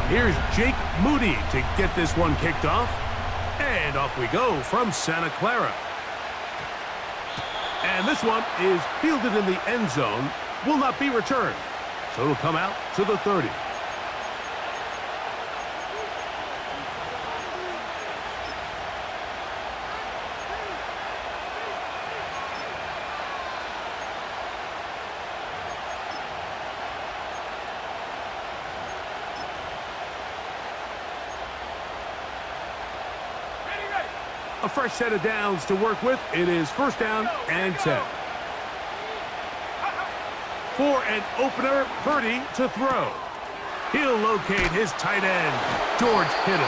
Here's Jake Moody to get this one kicked off. And off we go from Santa Clara. And this one is fielded in the end zone. Will not be returned. So it'll come out to the 30. A fresh set of downs to work with. It is first down and 10. For an opener, Purdy to throw. He'll locate his tight end, George Kittle.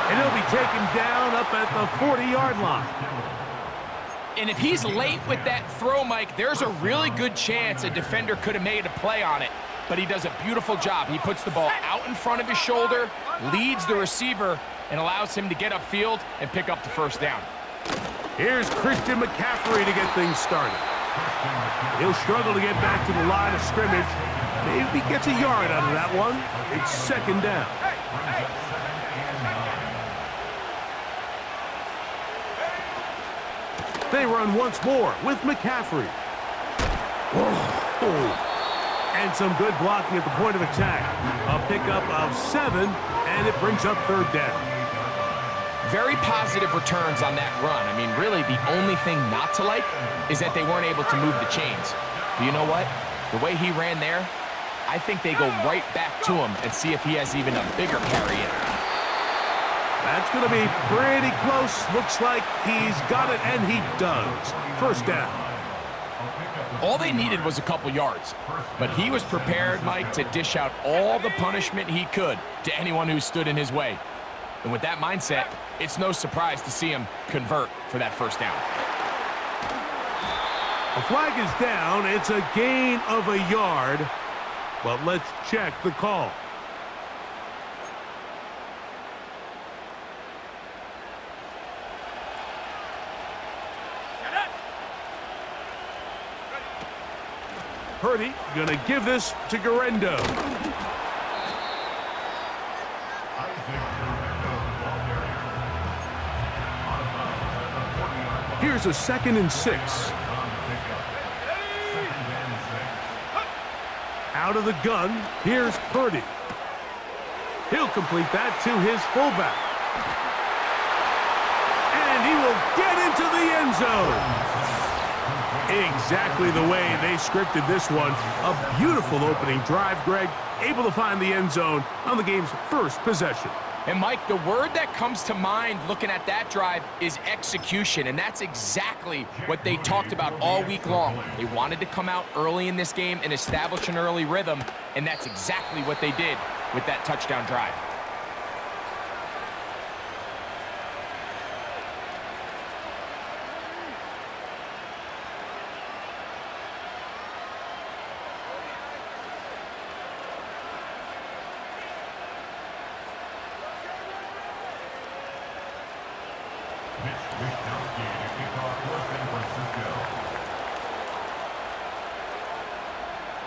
And he'll be taken down up at the 40-yard line. And if he's late with that throw, Mike, there's a really good chance a defender could have made a play on it. But he does a beautiful job. He puts the ball out in front of his shoulder, leads the receiver, and allows him to get upfield and pick up the first down. Here's Christian McCaffrey to get things started. He'll struggle to get back to the line of scrimmage. Maybe gets a yard out of that one. It's second down. They run once more with McCaffrey. Whoa. And some good blocking at the point of attack. A pickup of 7, and it brings up third down. Very positive returns on that run. I mean, really, the only thing not to like is that they weren't able to move the chains. But you know what? The way he ran there, I think they go right back to him and see if he has even a bigger carry in. That's going to be pretty close. Looks like he's got it, and he does. First down. All they needed was a couple yards, but he was prepared, Mike, to dish out all the punishment he could to anyone who stood in his way. And with that mindset, it's no surprise to see him convert for that first down. The flag is down. It's a gain of a yard. But let's check the call. Purdy gonna give this to Garendo. Here's a 2nd and 6. Out of the gun, here's Purdy. He'll complete that to his fullback. And he will get into the end zone. Exactly the way they scripted this one. A beautiful opening drive, Greg. Able to find the end zone on the game's first possession. And, Mike, the word that comes to mind looking at that drive is execution, and that's exactly what they talked about all week long. They wanted to come out early in this game and establish an early rhythm, and that's exactly what they did with that touchdown drive.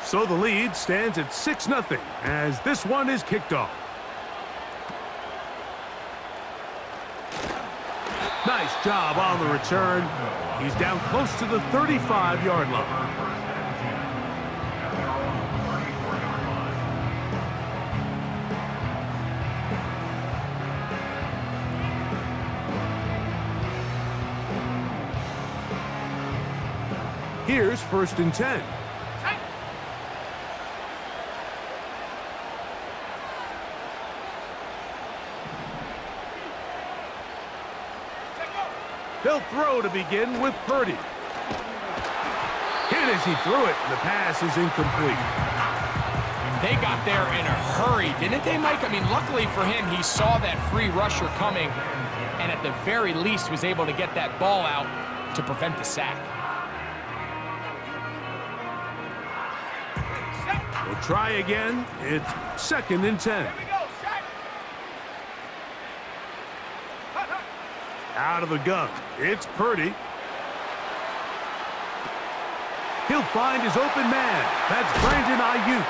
So the lead stands at 6-0 as this one is kicked off. Nice job on the return. He's down close to the 35-yard line. Here's 1st and 10. They'll throw to begin with Purdy. Hit as he threw it. The pass is incomplete. They got there in a hurry, didn't they, Mike? I mean, luckily for him, he saw that free rusher coming and at the very least was able to get that ball out to prevent the sack. We'll try again. It's 2nd and 10. Out of the gun. It's Purdy. He'll find his open man. That's Brandon Ayuk.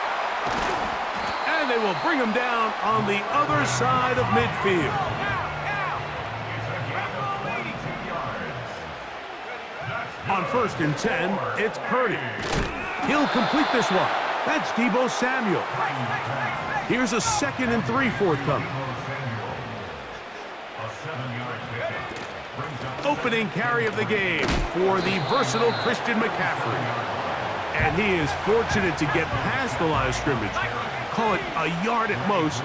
And they will bring him down on the other side of midfield. On 1st and 10, it's Purdy. He'll complete this one. That's Deebo Samuel. Here's a 2nd and 3 forthcoming. Opening carry of the game for the versatile Christian McCaffrey. And he is fortunate to get past the line of scrimmage. Call it a yard at most.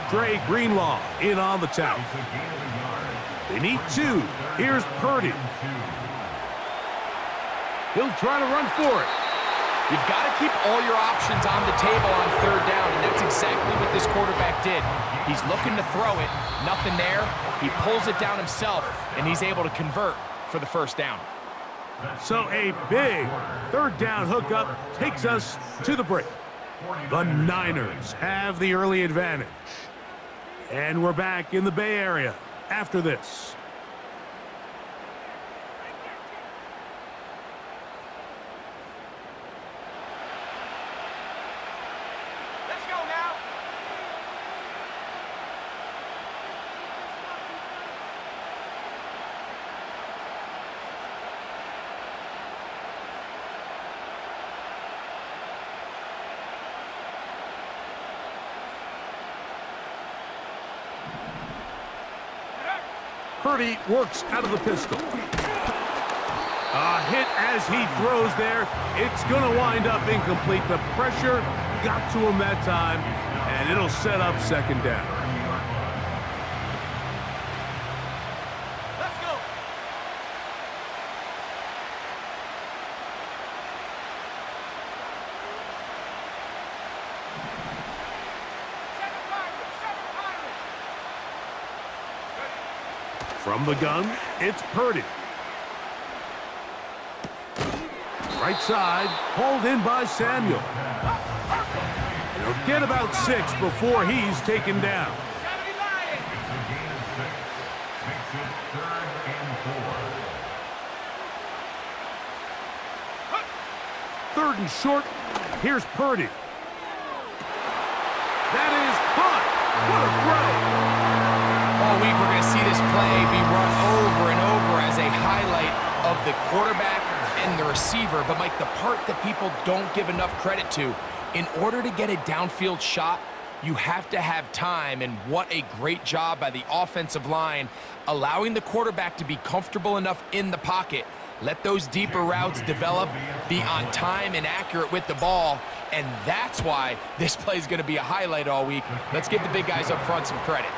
Dre Greenlaw in on the tackle. They need 2. Here's Purdy. He'll try to run for it. You've got to keep all your options on the table on 3rd down, and that's exactly what this quarterback did. He's looking to throw it, nothing there. He pulls it down himself, and he's able to convert for the 1st down. So a big 3rd down hookup takes us to the break. The Niners have the early advantage. And we're back in the Bay Area after this. Purdy works out of the pistol. A hit as he throws there. It's going to wind up incomplete. The pressure got to him that time, and it'll set up 2nd down. Let's go. From the gun, it's Purdy. Right side, hauled in by Samuel. He'll get about 6 before he's taken down. 3rd and short. Here's Purdy. That is caught. What a throw. All week we're going to see this play be run over and over as a highlight of the quarterback and the receiver. But, Mike, the part that people don't give enough credit to, in order to get a downfield shot, you have to have time, and what a great job by the offensive line, allowing the quarterback to be comfortable enough in the pocket, let those deeper routes develop, be on time and accurate with the ball, and that's why this play is going to be a highlight all week. Let's give the big guys up front some credit.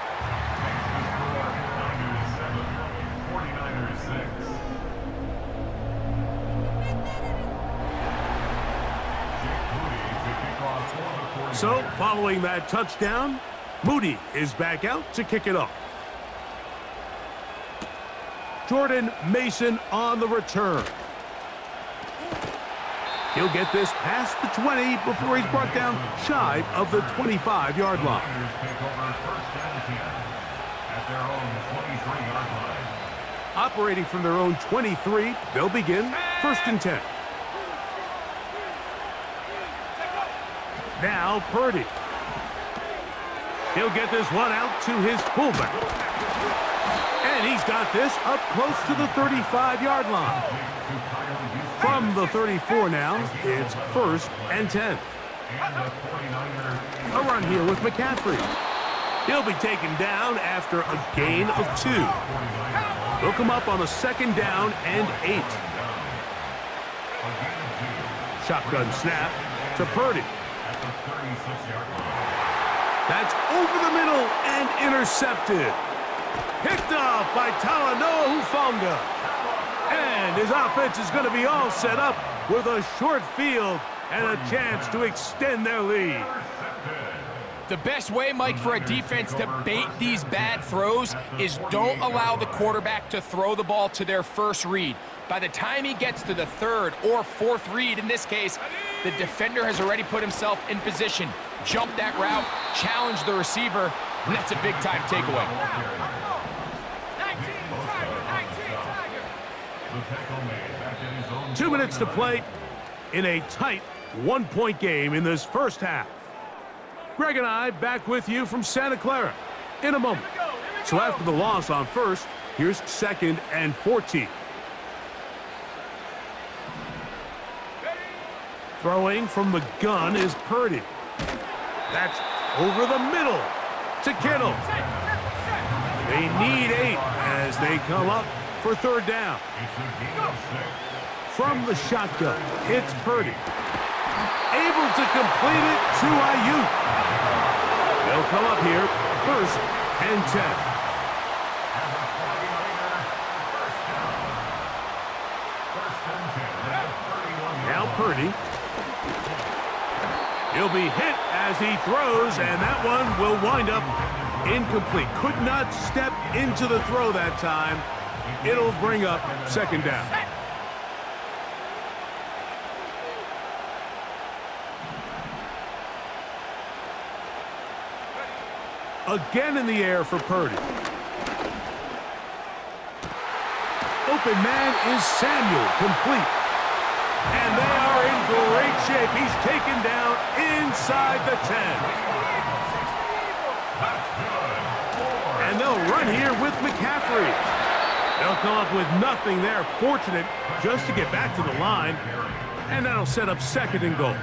So, following that touchdown, Moody is back out to kick it off. Jordan Mason on the return. He'll get this past the 20 before he's brought down shy of the 25-yard line. Operating from their own 23, they'll begin 1st and 10. Now Purdy. He'll get this one out to his fullback. And he's got this up close to the 35-yard line. From the 34 now, it's 1st and 10. A run here with McCaffrey. He'll be taken down after a gain of 2. They'll come up on a 2nd down and 8. Shotgun snap to Purdy. That's over the middle and intercepted. Picked off by Talanoa Hufanga. And his offense is going to be all set up with a short field and a chance to extend their lead. The best way, Mike, for a defense to bait these bad throws is don't allow the quarterback to throw the ball to their first read. By the time he gets to the 3rd or 4th read, in this case, the defender has already put himself in position, jump that route, challenge the receiver, and that's a big-time takeaway. 2 minutes to play in a tight 1-point game in this 1st half. Greg and I back with you from Santa Clara in a moment. So after the loss on first, here's 2nd and 14. Throwing from the gun is Purdy. That's over the middle to Kittle. They need 8 as they come up for 3rd down. From the shotgun, it's Purdy. Able to complete it to Ayuk. They'll come up here, 1st and 10. Now Purdy. He'll be hit as he throws, and that one will wind up incomplete. Could not step into the throw that time. It'll bring up 2nd down. Again in the air for Purdy. Open man is Samuel, complete. And they are in great shape. He's taken down inside the 10. And they'll run here with McCaffrey. They'll come up with nothing there. Fortunate just to get back to the line. And that'll set up 2nd and goal.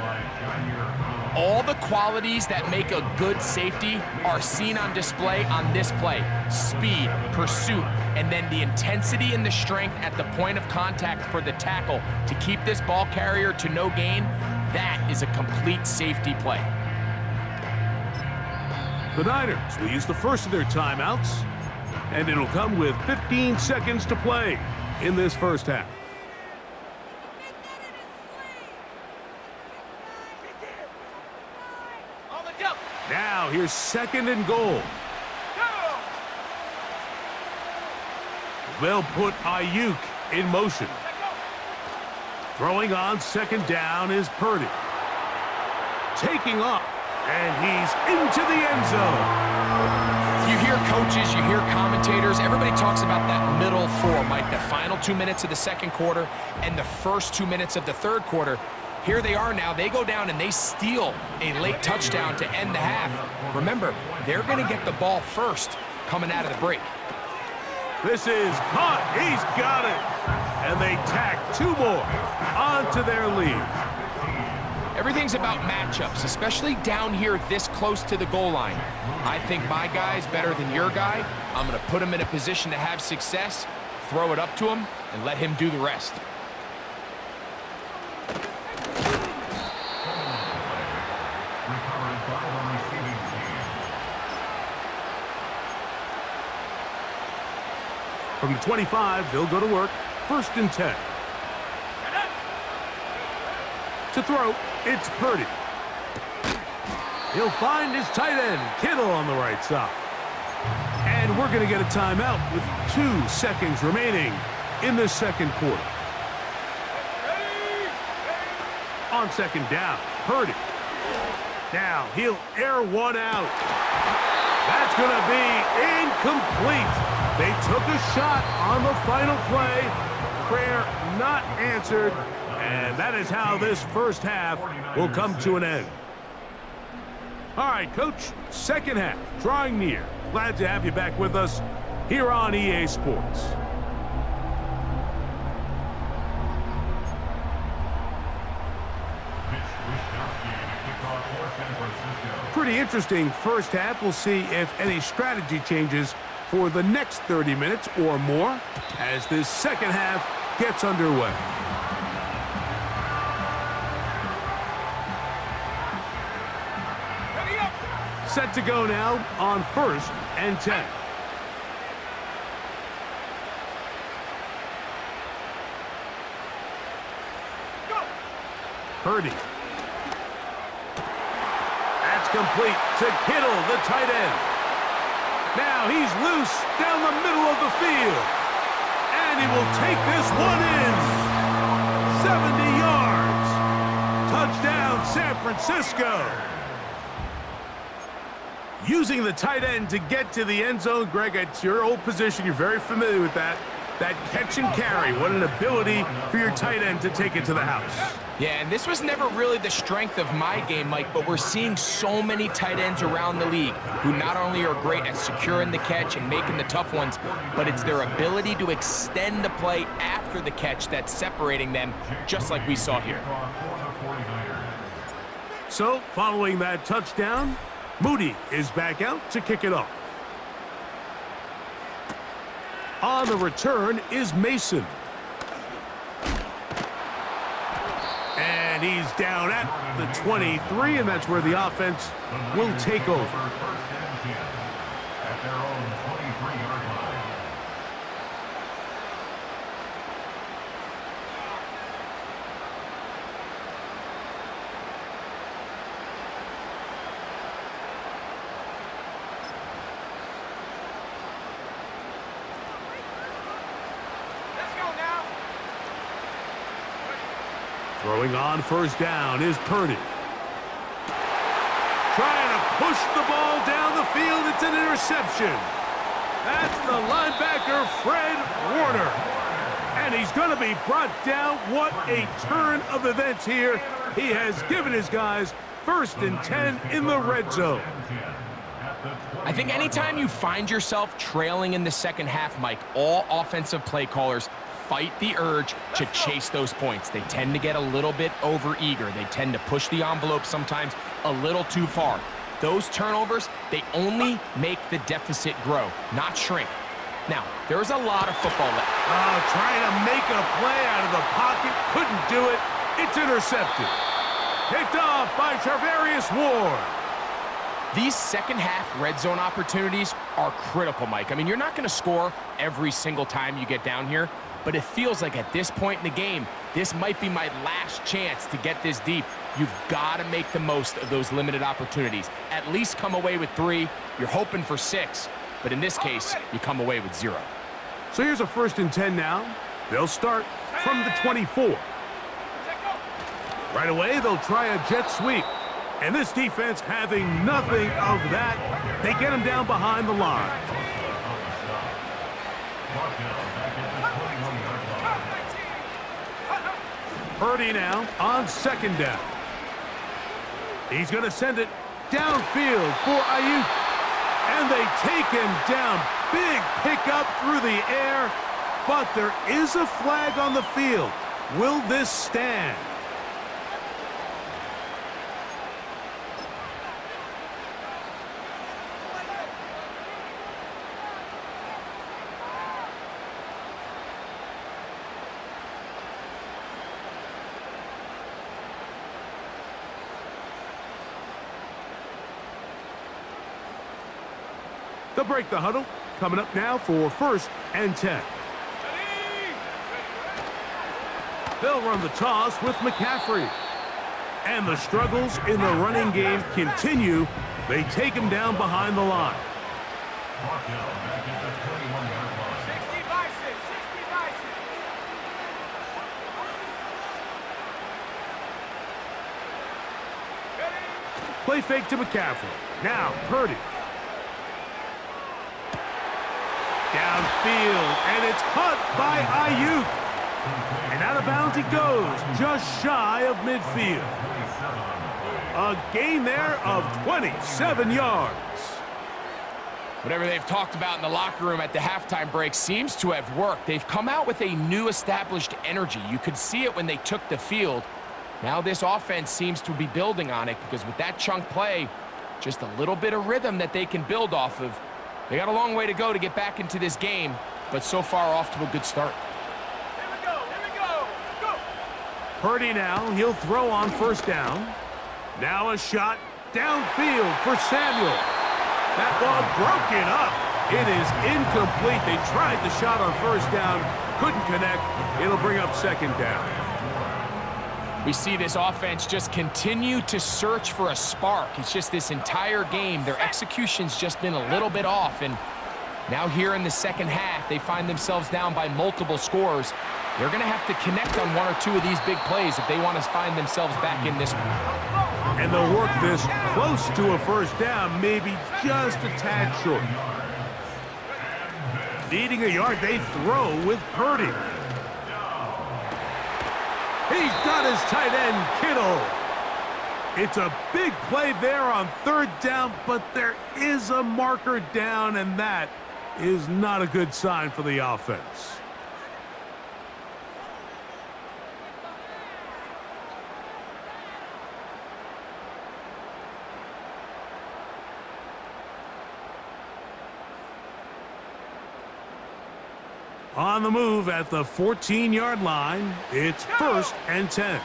All the qualities that make a good safety are seen on display on this play. Speed, pursuit, and then the intensity and the strength at the point of contact for the tackle to keep this ball carrier to no gain. That is a complete safety play. The Niners will use the first of their timeouts, and it'll come with 15 seconds to play in this first half. Now here's 2nd and goal. They'll put Ayuk in motion. Throwing on 2nd down is Purdy. Taking off, and he's into the end zone. You hear coaches, you hear commentators, everybody talks about that middle 4, Mike, the final 2 minutes of the 2nd quarter and the first 2 minutes of the 3rd quarter. Here they are now. They go down and they steal a late touchdown to end the half. Remember, they're going to get the ball first coming out of the break. This is caught. He's got it. And they tack 2 more onto their lead. Everything's about matchups, especially down here this close to the goal line. I think my guy's better than your guy. I'm going to put him in a position to have success, throw it up to him, and let him do the rest. From the 25, they'll go to work. 1st and 10. To throw, it's Purdy. He'll find his tight end, Kittle, on the right side. And we're going to get a timeout with 2 seconds remaining in the 2nd quarter. On 2nd down, Purdy. Now he'll air one out. That's going to be incomplete. They took a shot on the final play. Prayer not answered. And that is how this first half will come to an end. All right, Coach, 2nd half drawing near. Glad to have you back with us here on EA Sports. Pretty interesting first half. We'll see if any strategy changes for the next 30 minutes or more as this 2nd half gets underway. Set to go now on 1st and 10. Purdy. That's complete to Kittle, the tight end. Now he's loose down the middle of the field. And he will take this one in. 70 yards. Touchdown, San Francisco. Using the tight end to get to the end zone. Greg, it's your old position. You're very familiar with that. That catch and carry, what an ability for your tight end to take it to the house. Yeah, and this was never really the strength of my game, Mike, but we're seeing so many tight ends around the league who not only are great at securing the catch and making the tough ones, but it's their ability to extend the play after the catch that's separating them, just like we saw here. So, following that touchdown, Moody is back out to kick it off. On the return is Mason. And he's down at the 23, and that's where the offense will take over. Throwing on first down is Purdy. Trying to push the ball down the field. It's an interception. That's the linebacker, Fred Warner. And he's going to be brought down. What a turn of events here. He has given his guys 1st and 10 in the red zone. I think anytime you find yourself trailing in the second half, Mike, all offensive play callers fight the urge to chase those points. They tend to get a little bit overeager. They tend to push the envelope sometimes a little too far. Those turnovers, they only make the deficit grow, not shrink. Now, there's a lot of football left. Trying to make a play out of the pocket. Couldn't do it. It's intercepted. Picked off by Charvarius Ward. These second half red zone opportunities are critical, Mike. I mean, you're not going to score every single time you get down here, but it feels like at this point in the game, this might be my last chance to get this deep. You've got to make the most of those limited opportunities. At least come away with 3. You're hoping for 6, but in this case, you come away with 0. So here's a 1st and 10 now. They'll start from the 24. Right away, they'll try a jet sweep. And this defense having nothing of that, they get him down behind the line. Purdy now on 2nd down. He's going to send it downfield for Ayuk. And they take him down. Big pickup through the air. But there is a flag on the field. Will this stand? They'll break the huddle. Coming up now for 1st and 10. They'll run the toss with McCaffrey. And the struggles in the running game continue. They take him down behind the line. Play fake to McCaffrey. Now Purdy. Downfield, and it's caught by Ayuk. And out of bounds he goes, just shy of midfield. A gain there of 27 yards. Whatever they've talked about in the locker room at the halftime break seems to have worked. They've come out with a new established energy. You could see it when they took the field. Now this offense seems to be building on it because with that chunk play, just a little bit of rhythm that they can build off of. They got a long way to go to get back into this game, but so far off to a good start. Here we go, go! Purdy now, he'll throw on 1st down. Now a shot downfield for Samuel. That ball broken up. It is incomplete. They tried the shot on 1st down, couldn't connect. It'll bring up 2nd down. We see this offense just continue to search for a spark. It's just this entire game, their execution's just been a little bit off. And now here in the second half, they find themselves down by multiple scores. They're going to have to connect on 1 or 2 of these big plays if they want to find themselves back in this one. And they'll work this close to a 1st down, maybe just a tad short. Needing a yard, they throw with Purdy. He's got his tight end, Kittle. It's a big play there on third down, but there is a marker down, and that is not a good sign for the offense. On the move at the 14-yard line, it's 1st and 10.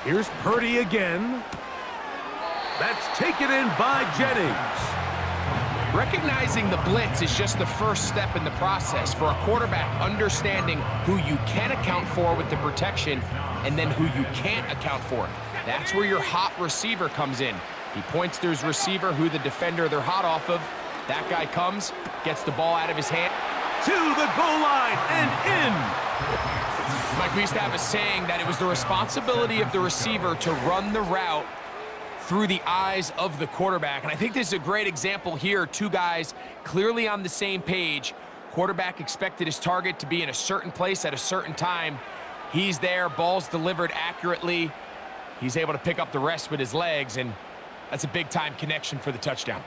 Here's Purdy again. That's taken in by Jennings. Recognizing the blitz is just the first step in the process for a quarterback understanding who you can account for with the protection and then who you can't account for. That's where your hot receiver comes in. He points to his receiver, who the defender they're hot off of. That guy comes, gets the ball out of his hand. To the goal line and in. Mike, we used to have a saying that it was the responsibility of the receiver to run the route through the eyes of the quarterback. And I think this is a great example here. Two guys clearly on the same page. Quarterback expected his target to be in a certain place at a certain time. He's there, ball's delivered accurately. He's able to pick up the rest with his legs, and that's a big-time connection for the touchdown.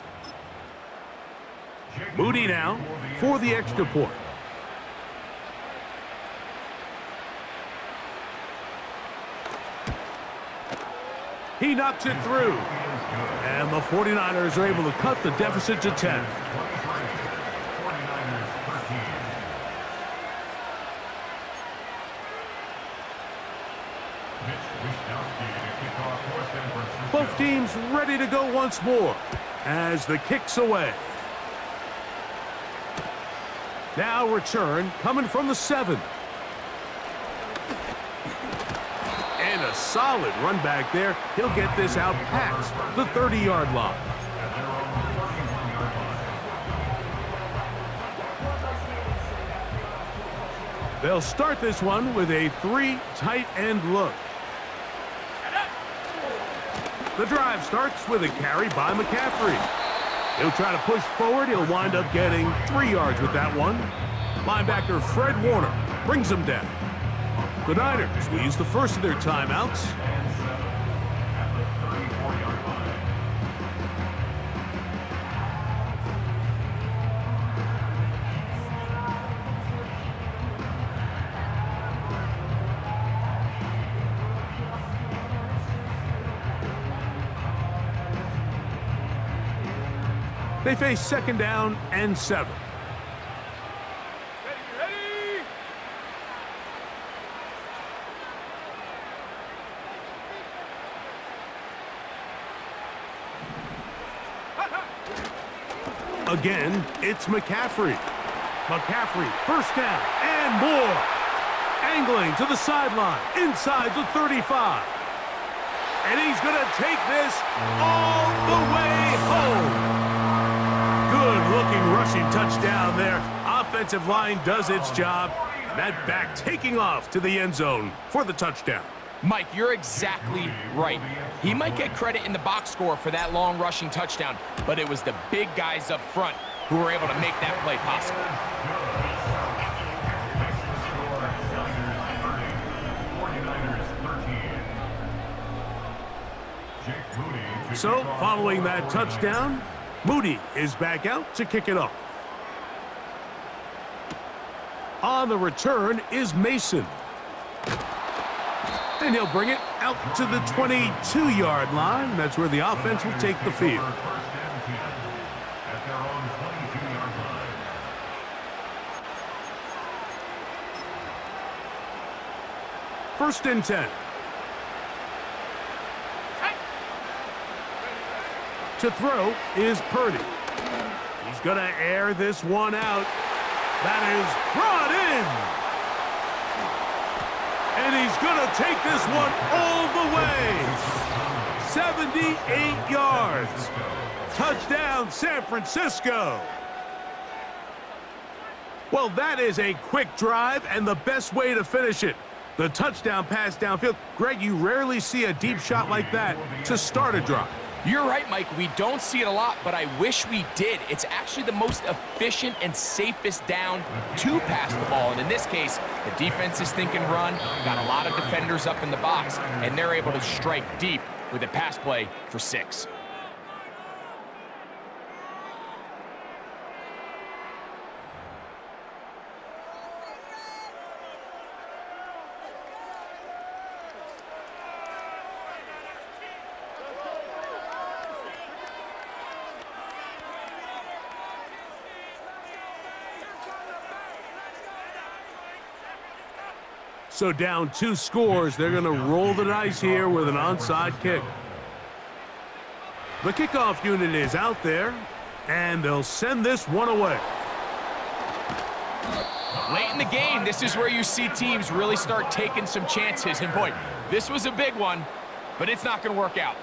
Moody now for the extra point. He knocks it through. And the 49ers are able to cut the deficit to 10. Both teams ready to go once more as the kick's away. Now return coming from the 7. And a solid run back there. He'll get this out past the 30-yard line. They'll start this one with a 3 tight end look. The drive starts with a carry by McCaffrey. He'll try to push forward. He'll wind up getting 3 yards with that one. Linebacker Fred Warner brings him down. The Niners will use the first of their timeouts. They face 2nd down and 7. Ready. Again, it's McCaffrey. McCaffrey, 1st down and more. Angling to the sideline, inside the 35. And he's going to take this all the way home. Good-looking rushing touchdown there. Offensive line does its job. And that back taking off to the end zone for the touchdown. Mike, you're exactly right. He might get credit in the box score for that long rushing touchdown, but it was the big guys up front who were able to make that play possible. So, following that touchdown, Moody is back out to kick it off. On the return is Mason. And he'll bring it out to the 22-yard line. That's where the offense will take the field. First and 10. To throw is Purdy. He's going to air this one out. That is brought in. And he's going to take this one all the way. 78 yards. Touchdown, San Francisco. Well, that is a quick drive and the best way to finish it. The touchdown pass downfield. Greg, you rarely see a deep shot like that to start a drive. You're right, Mike. We don't see it a lot, but I wish we did. It's actually the most efficient and safest down to pass the ball. And in this case, the defense is thinking run, got a lot of defenders up in the box, and they're able to strike deep with a pass play for 6. So down 2 scores, they're going to roll the dice here with an onside kick. The kickoff unit is out there, and they'll send this one away. Late in the game, this is where you see teams really start taking some chances. And boy, this was a big one, but it's not going to work out.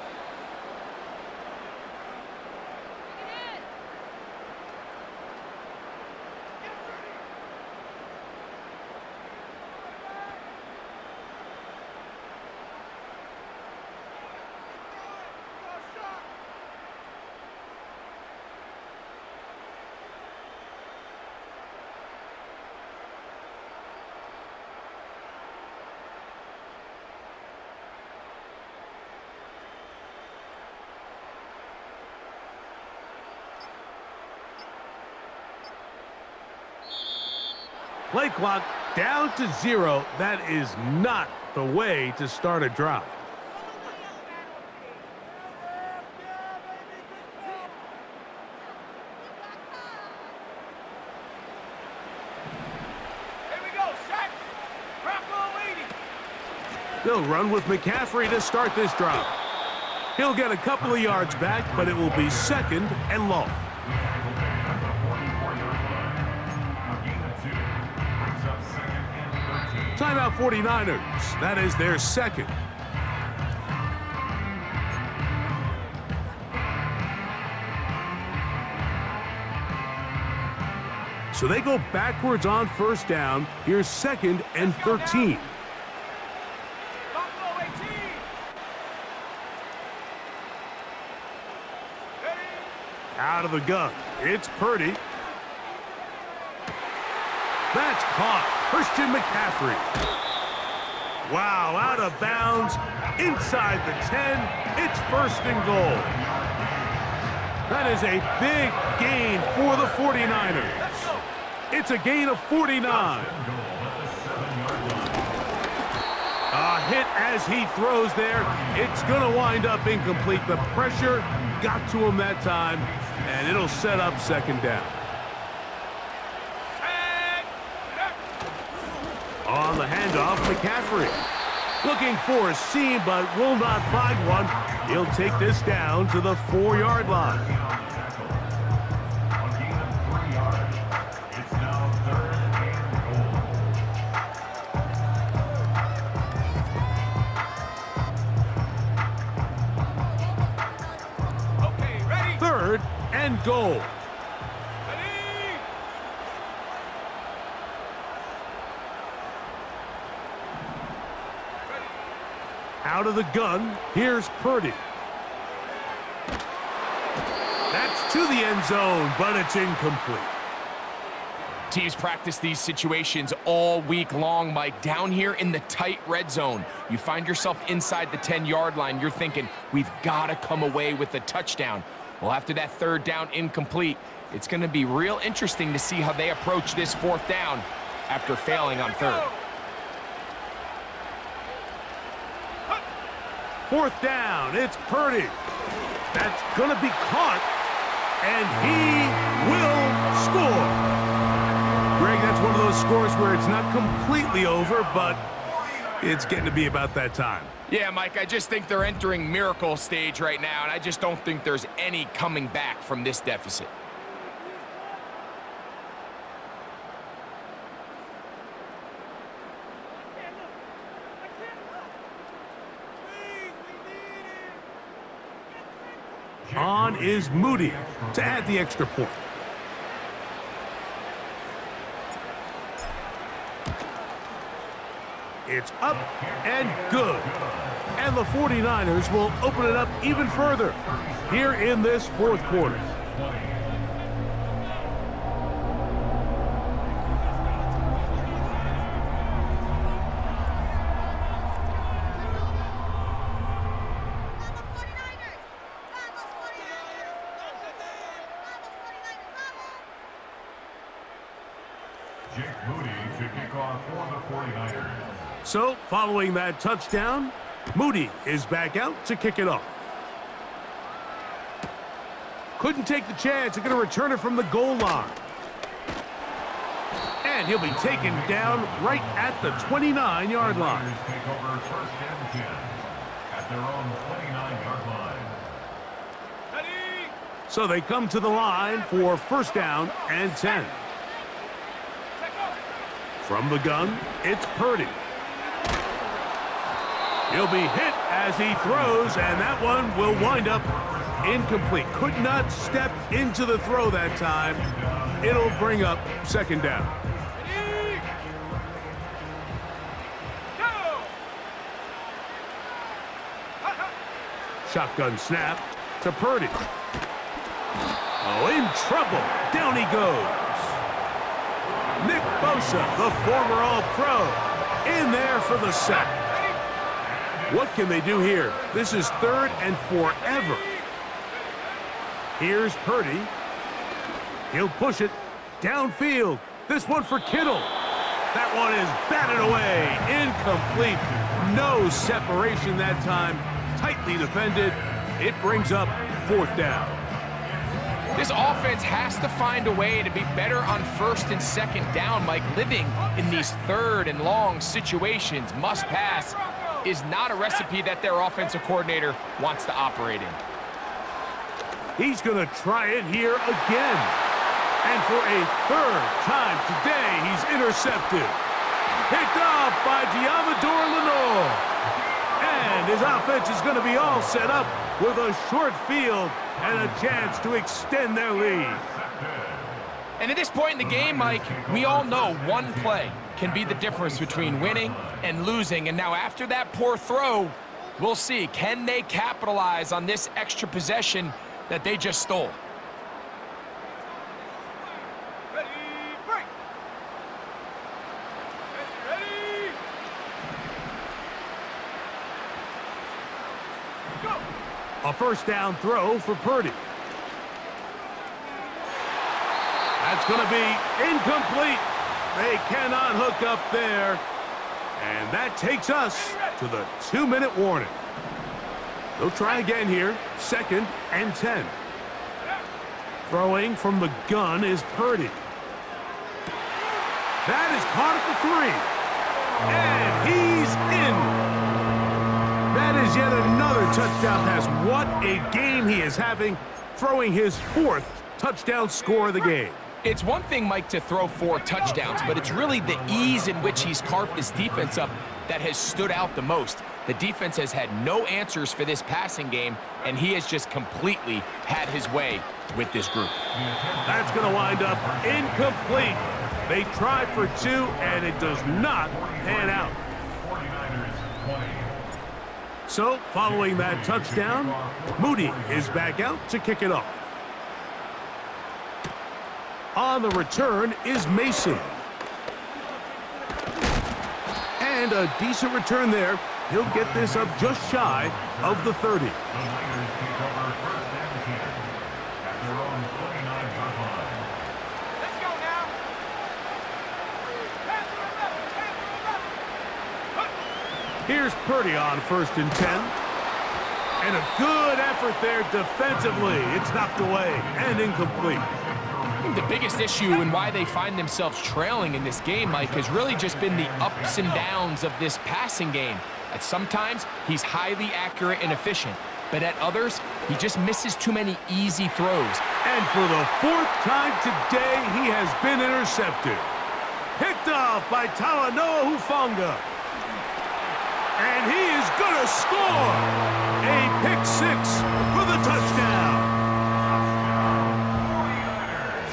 Play clock down to 0. That is not the way to start a drive. Here we go, set. Bronco leading. They'll run with McCaffrey to start this drive. He'll get a couple of yards back, but it will be 2nd and long. Timeout 49ers. That is their 2nd. So they go backwards on 1st down. Here's 2nd and 13. Bronco 18. Ready. Out of the gun. It's Purdy. That's caught. Christian McCaffrey. Wow, out of bounds, inside the 10. It's 1st and goal. That is a big gain for the 49ers. It's a gain of 49. A hit as he throws there. It's going to wind up incomplete. The pressure got to him that time, and it'll set up 2nd down. On the handoff, McCaffrey. Looking for a seam, but will not find one. He'll take this down to the 4-yard line. It's now 3rd and goal. Okay, ready. 3rd and goal. Out of the gun, here's Purdy. That's to the end zone, but it's incomplete. Teams practice these situations all week long, Mike. Down here in the tight red zone, you find yourself inside the 10-yard line. You're thinking, we've got to come away with a touchdown. Well, after that 3rd down incomplete, it's going to be real interesting to see how they approach this 4th down after failing on 3rd. 4th down, it's Purdy. That's going to be caught, and he will score. Greg, that's one of those scores where it's not completely over, but it's getting to be about that time. Yeah, Mike, I just think they're entering miracle stage right now, and I just don't think there's any coming back from this deficit. On is Moody to add the extra point. It's up and good. And the 49ers will open it up even further here in this fourth quarter. So, following that touchdown, Moody is back out to kick it off. Couldn't take the chance. They're going to return it from the goal line. And he'll be taken down right at the 29-yard line. Take over first and 10 at their own 29-yard line. Ready? So they come to the line for first down and 10. From the gun, it's Purdy. He'll be hit as he throws, and that one will wind up incomplete. Could not step into the throw that time. It'll bring up second down. Ready? Go! Shotgun snap to Purdy. Oh, in trouble. Down he goes. Nick Bosa, the former All-Pro, in there for the sack. What can they do here? This is third and forever. Here's Purdy. He'll push it downfield. This one for Kittle. That one is batted away. Incomplete. No separation that time. Tightly defended. It brings up fourth down. This offense has to find a way to be better on first and second down, Mike. Living in these third and long situations, must pass, is not a recipe that their offensive coordinator wants to operate in. He's going to try it here again. And for a third time today, he's intercepted. Picked off by Diamador Lenore. And his offense is going to be all set up with a short field and a chance to extend their lead. And at this point in the game, Mike, we all know one play can be the difference between winning and losing. And now after that poor throw, we'll see, can they capitalize on this extra possession that they just stole? Ready? Break! Ready? Go! A first down throw for Purdy. That's going to be incomplete. They cannot hook up there. And that takes us to the 2-minute warning. They'll try again here. Second and 10. Throwing from the gun is Purdy. That is caught at the 3. And he's in. That is yet another touchdown pass. What a game he is having, throwing his fourth touchdown score of the game. It's one thing, Mike, to throw 4 touchdowns, but it's really the ease in which he's carved this defense up that has stood out the most. The defense has had no answers for this passing game, and he has just completely had his way with this group. That's going to wind up incomplete. They try for 2, and it does not pan out. So, following that touchdown, Moody is back out to kick it off. On the return is Mason. And a decent return there. He'll get this up just shy of the 30. Let's go now! Here's Purdy on first and 10. And a good effort there defensively. It's knocked away and incomplete. I think the biggest issue and why they find themselves trailing in this game, Mike, has really just been the ups and downs of this passing game. At sometimes, he's highly accurate and efficient, but at others, he just misses too many easy throws. And for the 4th time today, he has been intercepted. Picked off by Talanoa Hufanga. And he is going to score. A pick 6 for the touchdown.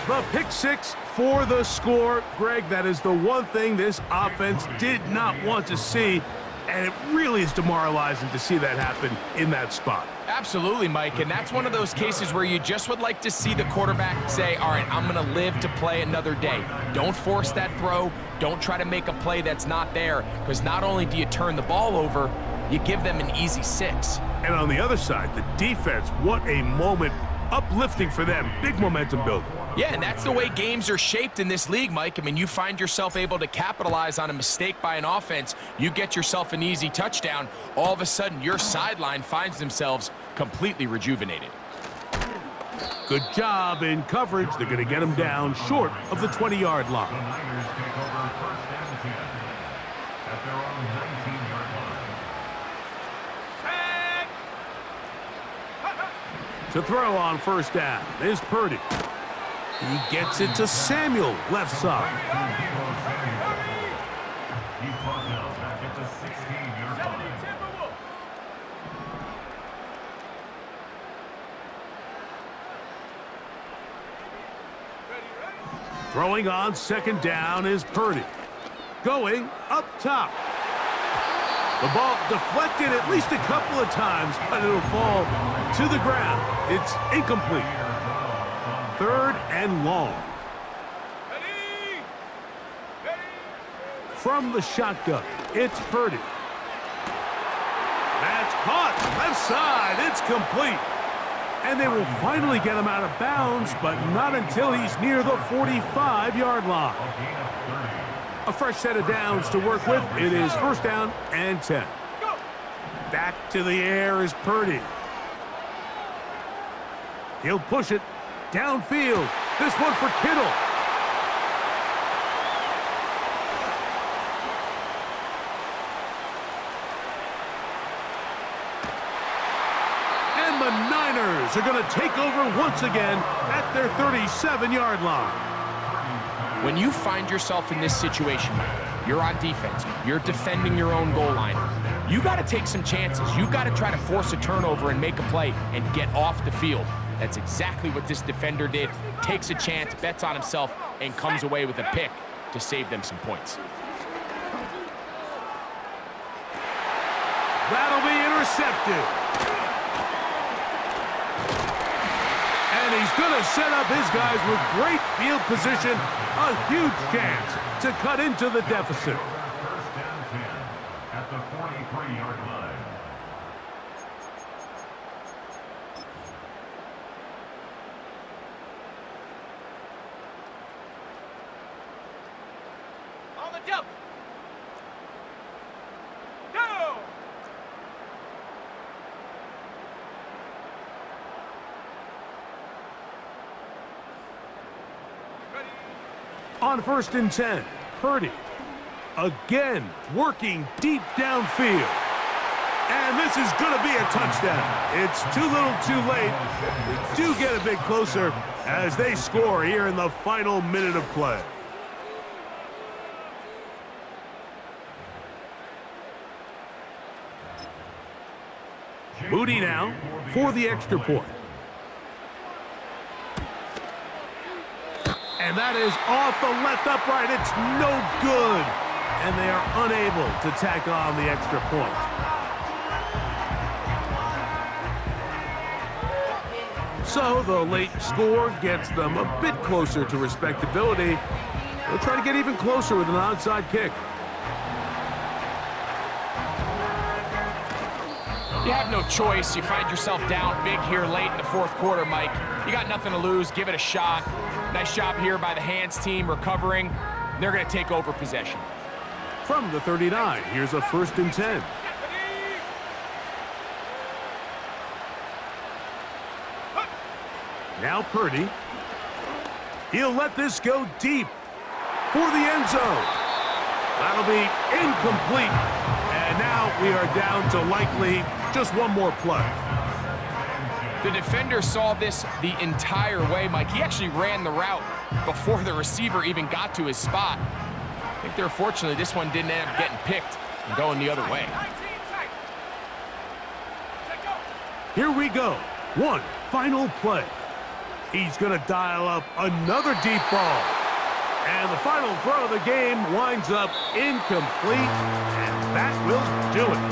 The pick 6 for the score. Greg, that is the one thing this offense did not want to see, and it really is demoralizing to see that happen in that spot. Absolutely, Mike, and that's one of those cases where you just would like to see the quarterback say, all right, I'm going to live to play another day. Don't force that throw. Don't try to make a play that's not there, because not only do you turn the ball over, you give them an easy 6. And on the other side, the defense, what a moment. Uplifting for them. Big momentum builder. Yeah, and that's the way games are shaped in this league, Mike. I mean, you find yourself able to capitalize on a mistake by an offense. You get yourself an easy touchdown. All of a sudden, your sideline finds themselves completely rejuvenated. Good job in coverage. They're going to get him down short of the 20-yard The line. Niners take over first and 10 at their own 19-yard line. To throw on first down is Purdy. He gets it to Samuel, left side. He's brought down back at the 16-yard line. Throwing on second down is Purdy. Going up top. The ball deflected at least a couple of times, but it'll fall to the ground. It's incomplete. Third and long. From the shotgun, it's Purdy. That's caught. Left side. It's complete. And they will finally get him out of bounds, but not until he's near the 45-yard line. A fresh set of downs to work with. It is first down and 10. Back to the air is Purdy. He'll push it downfield. This one for Kittle. And the Niners are going to take over once again at their 37-yard line. When you find yourself in this situation, you're on defense, you're defending your own goal line, you got to take some chances. You got to try to force a turnover and make a play and get off the field. That's exactly what this defender did. Takes a chance, bets on himself, and comes away with a pick to save them some points. That'll be intercepted. And he's going to set up his guys with great field position. A huge chance to cut into the deficit. First and 10 at the 43-yard line. On the jump. Go! On first and 10, Purdy again working deep downfield. And this is going to be a touchdown. It's too little too late. We do get a bit closer as they score here in the final minute of play. Moody now for the extra point. And that is off the left upright. It's no good. And they are unable to tack on the extra point. So the late score gets them a bit closer to respectability. They'll try to get even closer with an onside kick. You have no choice. You find yourself down big here late in the fourth quarter, Mike. You got nothing to lose. Give it a shot. Nice job here by the hands team recovering. They're going to take over possession. From the 39, here's a first and 10. Now Purdy. He'll let this go deep for the end zone. That'll be incomplete. And now we are down to likely just one more play. The defender saw this the entire way, Mike. He actually ran the route before the receiver even got to his spot. I think they're fortunate this one didn't end up getting picked and going the other way. Here we go. One final play. He's going to dial up another deep ball. And the final throw of the game winds up incomplete, and that will do it.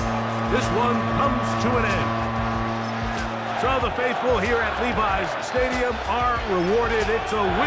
This one comes to an end. So the faithful here at Levi's Stadium are rewarded. It's a win.